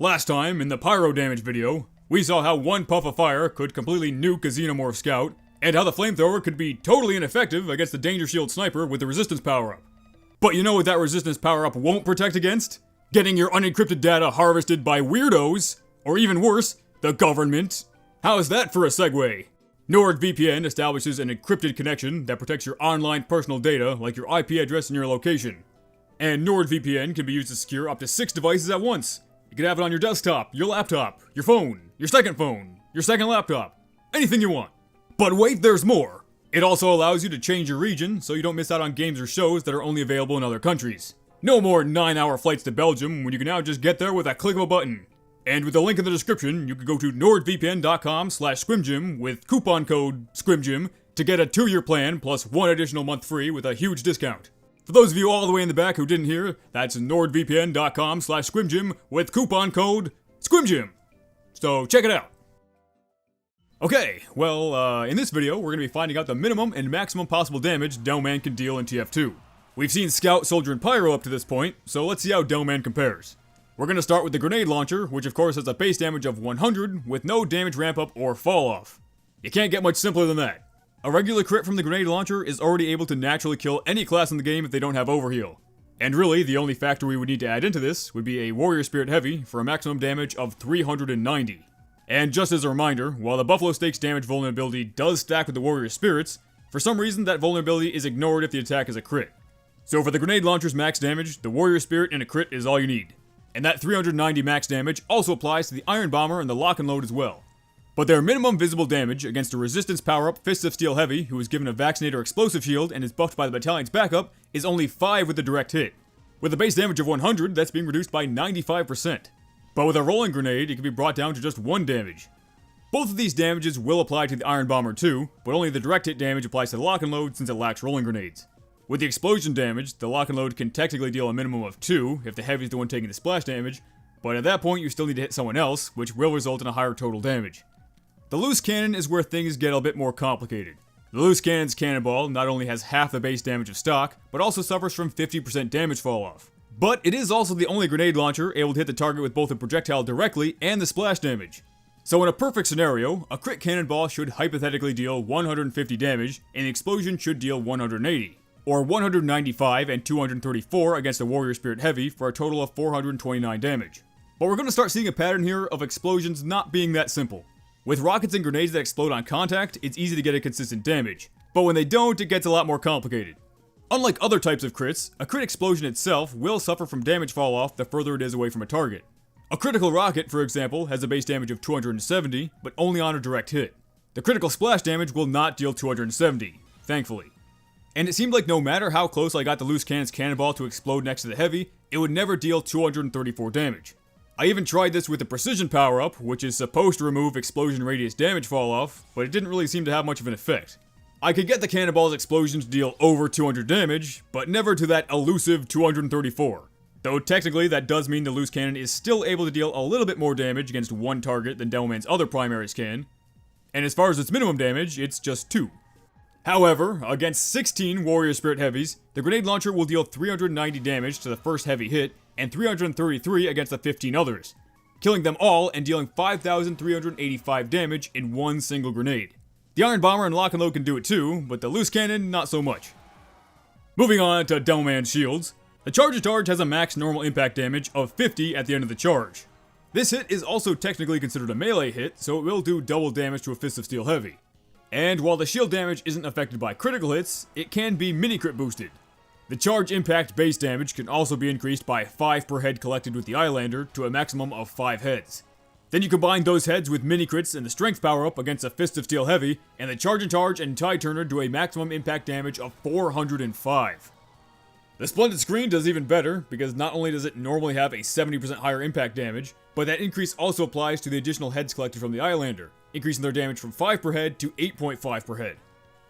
Last time, in the pyro damage video, we saw how one puff of fire could completely nuke a Xenomorph scout, and how the flamethrower could be totally ineffective against the Danger Shield sniper with the resistance power-up. But you know what that resistance power-up won't protect against? Getting your unencrypted data harvested by weirdos, or even worse, the government. How's that for a segue? NordVPN establishes an encrypted connection that protects your online personal data like your IP address and your location. And NordVPN can be used to secure up to 6 devices at once. You can have it on your desktop, your laptop, your phone, your second laptop, anything you want. But wait, there's more. It also allows you to change your region so you don't miss out on games or shows that are only available in other countries. No more 9-hour flights to Belgium when you can now just get there with a click of a button. And with the link in the description, you can go to nordvpn.com/SquimJim with coupon code SquimJim to get a 2-year plan plus 1 additional month free with a huge discount. For those of you all the way in the back who didn't hear, that's nordvpn.com/SquimJim with coupon code SquimJim. So check it out. Okay, well, in this video, we're going to be finding out the minimum and maximum possible damage Demoman can deal in TF2. We've seen Scout, Soldier, and Pyro up to this point, so let's see how Demoman compares. We're going to start with the grenade launcher, which of course has a base damage of 100 with no damage ramp up or fall off. You can't get much simpler than that. A regular crit from the grenade launcher is already able to naturally kill any class in the game if they don't have overheal. And really, the only factor we would need to add into this would be a Warrior Spirit Heavy for a maximum damage of 390. And just as a reminder, while the Buffalo Stakes damage vulnerability does stack with the Warrior Spirits, for some reason that vulnerability is ignored if the attack is a crit. So for the grenade launcher's max damage, the Warrior Spirit and a crit is all you need. And that 390 max damage also applies to the Iron Bomber and the Lock and Load as well. But their minimum visible damage against a resistance power-up Fists of Steel Heavy who is given a Vaccinator Explosive Shield and is buffed by the battalion's backup is only 5 with a direct hit. With a base damage of 100, that's being reduced by 95%. But with a rolling grenade, it can be brought down to just 1 damage. Both of these damages will apply to the Iron Bomber too, but only the direct hit damage applies to the Lock and Load since it lacks rolling grenades. With the explosion damage, the Lock and Load can technically deal a minimum of 2 if the Heavy is the one taking the splash damage, but at that point you still need to hit someone else, which will result in a higher total damage. The loose cannon is where things get a bit more complicated. The loose cannon's cannonball not only has half the base damage of stock, but also suffers from 50% damage fall off. But it is also the only grenade launcher able to hit the target with both the projectile directly and the splash damage. So in a perfect scenario, a crit cannonball should hypothetically deal 150 damage, and the explosion should deal 180. Or 195 and 234 against the Warrior Spirit Heavy for a total of 429 damage. But we're going to start seeing a pattern here of explosions not being that simple. With rockets and grenades that explode on contact, it's easy to get a consistent damage, but when they don't, it gets a lot more complicated. Unlike other types of crits, a crit explosion itself will suffer from damage fall off the further it is away from a target. A critical rocket, for example, has a base damage of 270, but only on a direct hit. The critical splash damage will not deal 270, thankfully. And it seemed like no matter how close I got the loose cannon's cannonball to explode next to the Heavy, it would never deal 234 damage. I even tried this with the Precision power-up, which is supposed to remove explosion radius damage fall-off, but it didn't really seem to have much of an effect. I could get the cannonball's explosion to deal over 200 damage, but never to that elusive 234. Though technically that does mean the loose cannon is still able to deal a little bit more damage against one target than Demoman's other primaries can. And as far as its minimum damage, it's just 2. However, against 16 Warrior Spirit Heavies, the grenade launcher will deal 390 damage to the first heavy hit, and 333 against the 15 others, killing them all and dealing 5,385 damage in one single grenade. The Iron Bomber and Lock and Load can do it too, but the loose cannon, not so much. Moving on to Demoman's shields, the charge has a max normal impact damage of 50 at the end of the charge. This hit is also technically considered a melee hit, so it will do double damage to a Fist of Steel Heavy. And while the shield damage isn't affected by critical hits, it can be mini-crit boosted. The charge impact base damage can also be increased by 5 per head collected with the Eyelander to a maximum of 5 heads. Then you combine those heads with mini-crits and the strength power-up against a Fist of Steel Heavy, and the charge and Tide Turner do a maximum impact damage of 405. The Splendid Screen does even better, because not only does it normally have a 70% higher impact damage, but that increase also applies to the additional heads collected from the Eyelander, increasing their damage from 5 per head to 8.5 per head.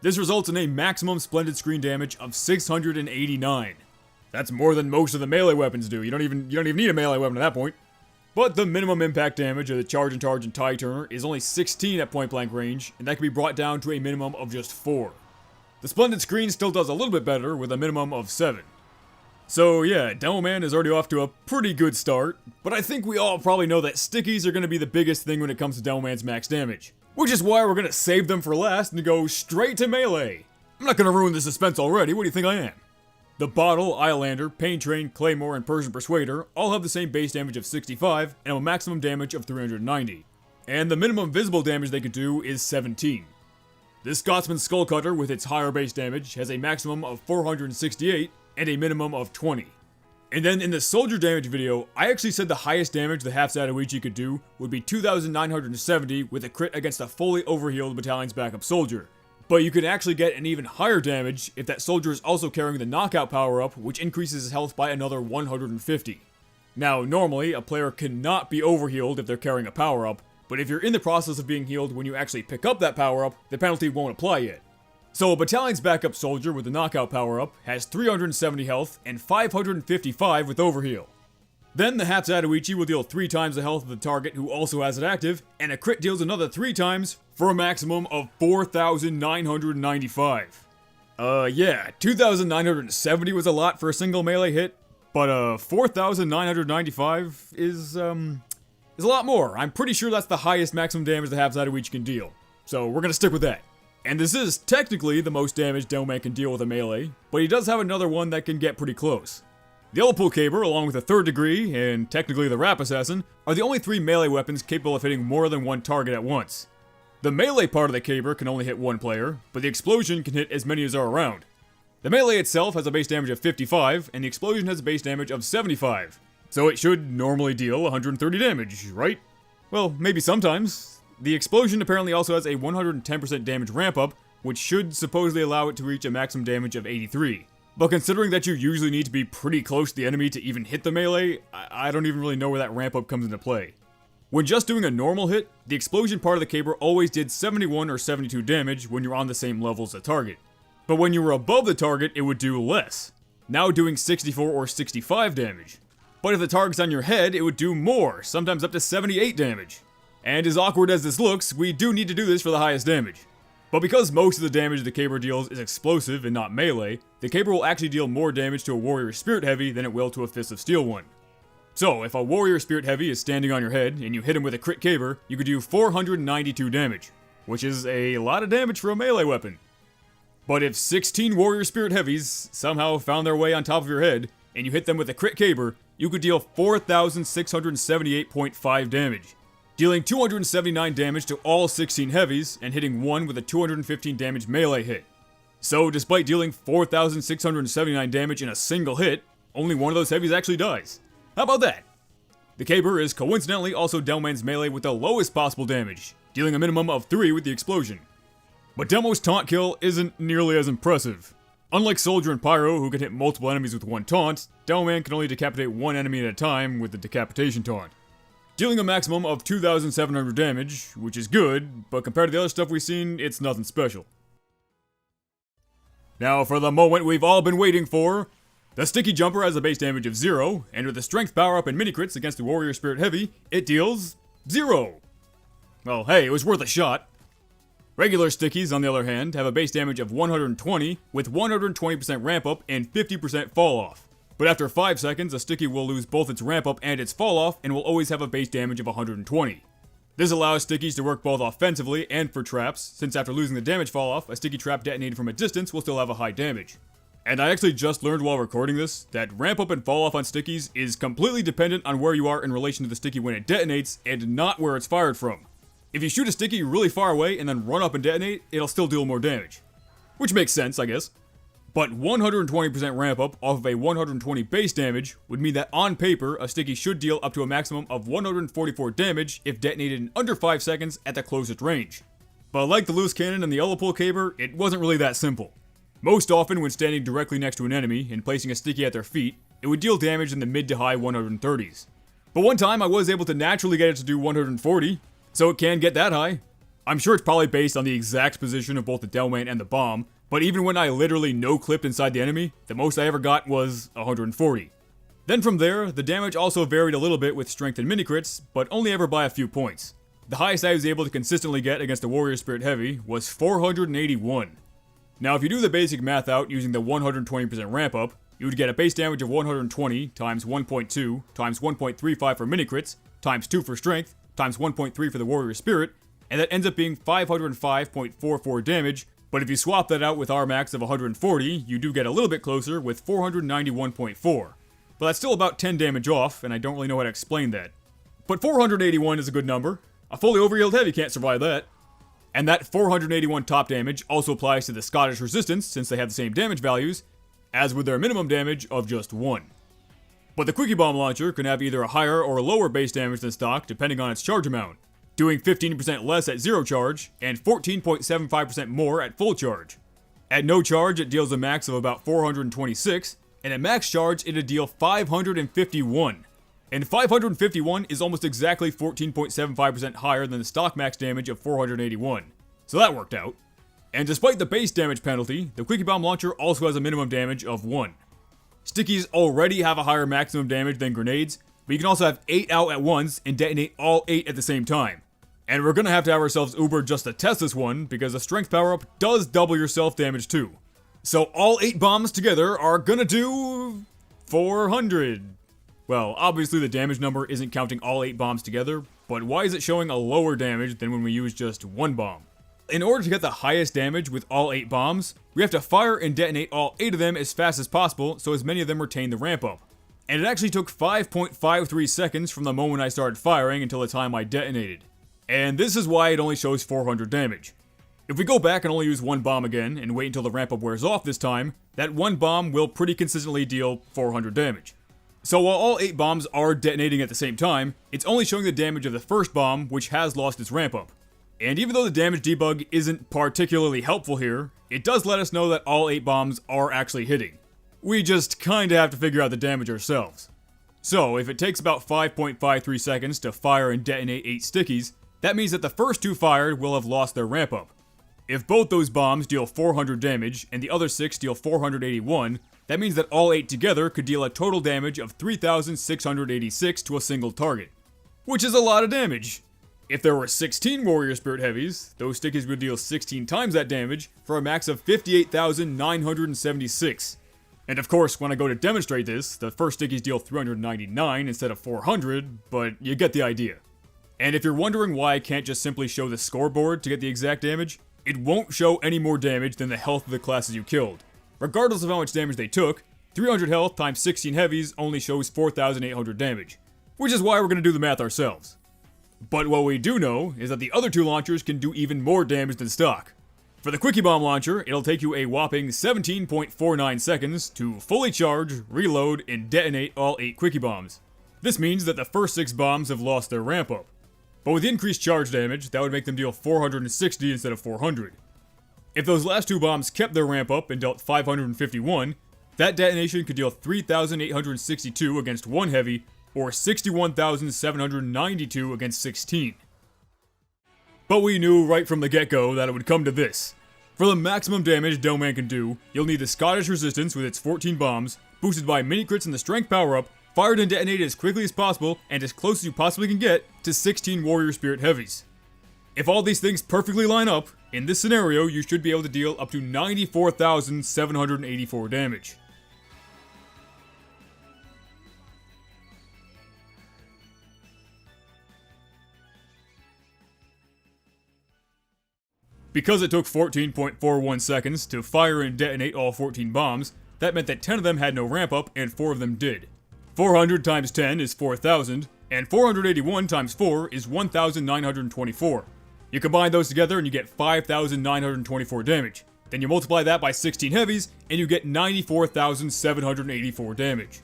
This results in a maximum Splendid Screen damage of 689. That's more than most of the melee weapons do. You don't even need a melee weapon at that point. But the minimum impact damage of the charge and Tide Turner is only 16 at point blank range, and that can be brought down to a minimum of just 4. The Splendid Screen still does a little bit better with a minimum of 7. So yeah, Demoman is already off to a pretty good start, but I think we all probably know that Stickies are going to be the biggest thing when it comes to Demoman's max damage. Which is why we're going to save them for last and go straight to melee. I'm not going to ruin the suspense already, what do you think I am? The Bottle, Islander, Pain Train, Claymore, and Persian Persuader all have the same base damage of 65 and a maximum damage of 390. And the minimum visible damage they can do is 17. This Scotsman Skullcutter with its higher base damage has a maximum of 468 and a minimum of 20. And then in the soldier damage video, I actually said the highest damage the half Zatoichi could do would be 2,970 with a crit against a fully overhealed battalion's backup soldier. But you can actually get an even higher damage if that soldier is also carrying the knockout power up, which increases his health by another 150. Now, normally, a player cannot be overhealed if they're carrying a power up, but if you're in the process of being healed when you actually pick up that power up, the penalty won't apply yet. So a battalion's backup soldier with the knockout power up has 370 health and 555 with overheal. Then the half Zatoichi will deal 3 times the health of the target who also has it active, and a crit deals another 3 times for a maximum of 4,995. Yeah, 2,970 was a lot for a single melee hit, but 4,995 is a lot more. I'm pretty sure that's the highest maximum damage the half Zatoichi can deal, so we're gonna stick with that. And this is technically the most damage Demoman can deal with a melee, but he does have another one that can get pretty close. The Elepool Caber, along with the Third Degree, and technically the Rap Assassin, are the only 3 melee weapons capable of hitting more than one target at once. The melee part of the Caber can only hit one player, but the Explosion can hit as many as are around. The melee itself has a base damage of 55, and the Explosion has a base damage of 75. So it should normally deal 130 damage, right? Well, maybe sometimes. The Explosion apparently also has a 110% damage ramp up, which should supposedly allow it to reach a maximum damage of 83. But considering that you usually need to be pretty close to the enemy to even hit the melee, I don't even really know where that ramp up comes into play. When just doing a normal hit, the Explosion part of the Caber always did 71 or 72 damage when you're on the same level as the target. But when you were above the target, it would do less, now doing 64 or 65 damage. But if the target's on your head, it would do more, sometimes up to 78 damage. And as awkward as this looks, we do need to do this for the highest damage. But because most of the damage the Caber deals is explosive and not melee, the Caber will actually deal more damage to a Warrior Spirit Heavy than it will to a Fist of Steel one. So, if a Warrior Spirit Heavy is standing on your head and you hit him with a crit Caber, you could do 492 damage, which is a lot of damage for a melee weapon. But if 16 Warrior Spirit Heavies somehow found their way on top of your head, and you hit them with a crit Caber, you could deal 4,678.5 damage. Dealing 279 damage to all 16 heavies, and hitting one with a 215 damage melee hit. So despite dealing 4,679 damage in a single hit, only one of those heavies actually dies. How about that? The Caber is coincidentally also Demoman's melee with the lowest possible damage, dealing a minimum of 3 with the Explosion. But Demo's taunt kill isn't nearly as impressive. Unlike Soldier and Pyro, who can hit multiple enemies with one taunt, Demoman can only decapitate one enemy at a time with the Decapitation Taunt. Dealing a maximum of 2,700 damage, which is good, but compared to the other stuff we've seen, it's nothing special. Now for the moment we've all been waiting for. The Sticky Jumper has a base damage of 0, and with the Strength power-up and mini-crits against the Warrior Spirit Heavy, it deals 0. Well, hey, it was worth a shot. Regular Stickies, on the other hand, have a base damage of 120, with 120% ramp-up and 50% fall-off. But after 5 seconds, a Sticky will lose both its ramp up and its fall off and will always have a base damage of 120. This allows Stickies to work both offensively and for traps, since after losing the damage fall off, a Sticky trap detonated from a distance will still have a high damage. And I actually just learned while recording this, that ramp up and fall off on Stickies is completely dependent on where you are in relation to the Sticky when it detonates, and not where it's fired from. If you shoot a Sticky really far away and then run up and detonate, it'll still deal more damage. Which makes sense, I guess. But 120% ramp up off of a 120 base damage would mean that on paper, a Sticky should deal up to a maximum of 144 damage if detonated in under 5 seconds at the closest range. But like the Loose Cannon and the Elepool Caber, it wasn't really that simple. Most often when standing directly next to an enemy and placing a Sticky at their feet, it would deal damage in the mid to high 130s. But one time I was able to naturally get it to do 140, so it can get that high. I'm sure it's probably based on the exact position of both the Demoman and the bomb, but even when I literally no-clipped inside the enemy, the most I ever got was 140. Then from there, the damage also varied a little bit with strength and mini-crits, but only ever by a few points. The highest I was able to consistently get against the Warrior Spirit Heavy was 481. Now if you do the basic math out using the 120% ramp up, you would get a base damage of 120 times 1.2 times 1.35 for mini crits, times 2 for strength, times 1.3 for the warrior spirit, and that ends up being 505.44 damage, but if you swap that out with our max of 140, you do get a little bit closer with 491.4. But that's still about 10 damage off, and I don't really know how to explain that. But 481 is a good number. A fully overhealed heavy can't survive that. And that 481 top damage also applies to the Scottish resistance, since they have the same damage values, as with their minimum damage of just 1. But the Quickie Bomb launcher can have either a higher or a lower base damage than stock, depending on its charge amount, doing 15% less at 0 charge, and 14.75% more at full charge. At no charge, it deals a max of about 426, and at max charge, it'll deal 551. And 551 is almost exactly 14.75% higher than the stock max damage of 481. So that worked out. And despite the base damage penalty, the Quickie Bomb launcher also has a minimum damage of 1. Stickies already have a higher maximum damage than grenades, but you can also have 8 out at once and detonate all 8 at the same time. And we're gonna have to have ourselves Uber just to test this one, because a strength power-up does double your self-damage too. So all 8 bombs together are gonna do 400. Well, obviously the damage number isn't counting all 8 bombs together, but why is it showing a lower damage than when we use just 1 bomb? In order to get the highest damage with all 8 bombs, we have to fire and detonate all 8 of them as fast as possible so as many of them retain the ramp up. And it actually took 5.53 seconds from the moment I started firing until the time I detonated. And this is why it only shows 400 damage. If we go back and only use 1 bomb again and wait until the ramp up wears off this time, that 1 bomb will pretty consistently deal 400 damage. So while all 8 bombs are detonating at the same time, it's only showing the damage of the first bomb, which has lost its ramp up. And even though the damage debug isn't particularly helpful here, it does let us know that all 8 bombs are actually hitting. We just kinda have to figure out the damage ourselves. So if it takes about 5.53 seconds to fire and detonate 8 stickies, that means that the first 2 fired will have lost their ramp up. If both those bombs deal 400 damage and the other 6 deal 481, that means that all 8 together could deal a total damage of 3,686 to a single target. Which is a lot of damage. If there were 16 Warrior Spirit Heavies, those stickies would deal 16 times that damage for a max of 58,976. And of course, when I go to demonstrate this, the first stickies deal 399 instead of 400, but you get the idea. And if you're wondering why I can't just simply show the scoreboard to get the exact damage, it won't show any more damage than the health of the classes you killed. Regardless of how much damage they took, 300 health times 16 heavies only shows 4,800 damage, which is why we're going to do the math ourselves. But what we do know is that the other 2 launchers can do even more damage than stock. For the Quickie Bomb launcher, it'll take you a whopping 17.49 seconds to fully charge, reload, and detonate all 8 Quickie Bombs. This means that the first 6 bombs have lost their ramp up. But with increased charge damage, that would make them deal 460 instead of 400. If those last 2 bombs kept their ramp up and dealt 551, that detonation could deal 3,862 against 1 heavy, or 61,792 against 16. But we knew right from the get-go that it would come to this. For the maximum damage Demoman can do, you'll need the Scottish resistance with its 14 bombs, boosted by mini crits and the strength power-up, fired and detonated as quickly as possible and as close as you possibly can get to 16 Warrior Spirit Heavies. If all these things perfectly line up, in this scenario you should be able to deal up to 94,784 damage. Because it took 14.41 seconds to fire and detonate all 14 bombs, that meant that 10 of them had no ramp up and 4 of them did. 400 times 10 is 4,000, and 481 times 4 is 1,924. You combine those together and you get 5,924 damage. Then you multiply that by 16 heavies, and you get 94,784 damage.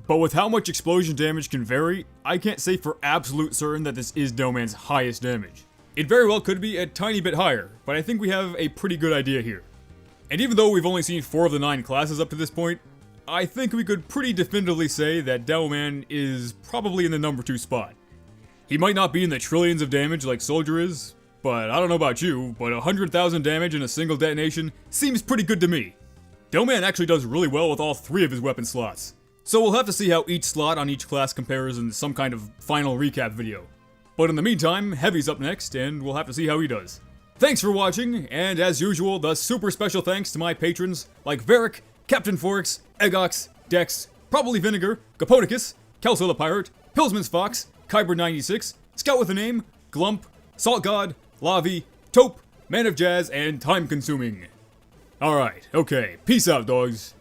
But with how much explosion damage can vary, I can't say for absolute certain that this is Demoman's highest damage. It very well could be a tiny bit higher, but I think we have a pretty good idea here. And even though we've only seen 4 of the 9 classes up to this point, I think we could pretty definitively say that Demoman is probably in the number 2 spot. He might not be in the trillions of damage like Soldier is, but I don't know about you, but 100,000 damage in a single detonation seems pretty good to me. Demoman actually does really well with all 3 of his weapon slots, so we'll have to see how each slot on each class compares in some kind of final recap video. But in the meantime, Heavy's up next, and we'll have to see how he does. Thanks for watching, and as usual, the super special thanks to my patrons like Varric, Captain Forks, Egox, Dex, Probably Vinegar, Capodicus, Kelso the Pirate, Pillsman's Fox, Kyber 96, Scout with a Name, Glump, Salt God, Lavi, Taupe, Man of Jazz, and Time Consuming. Alright, okay, peace out, dogs.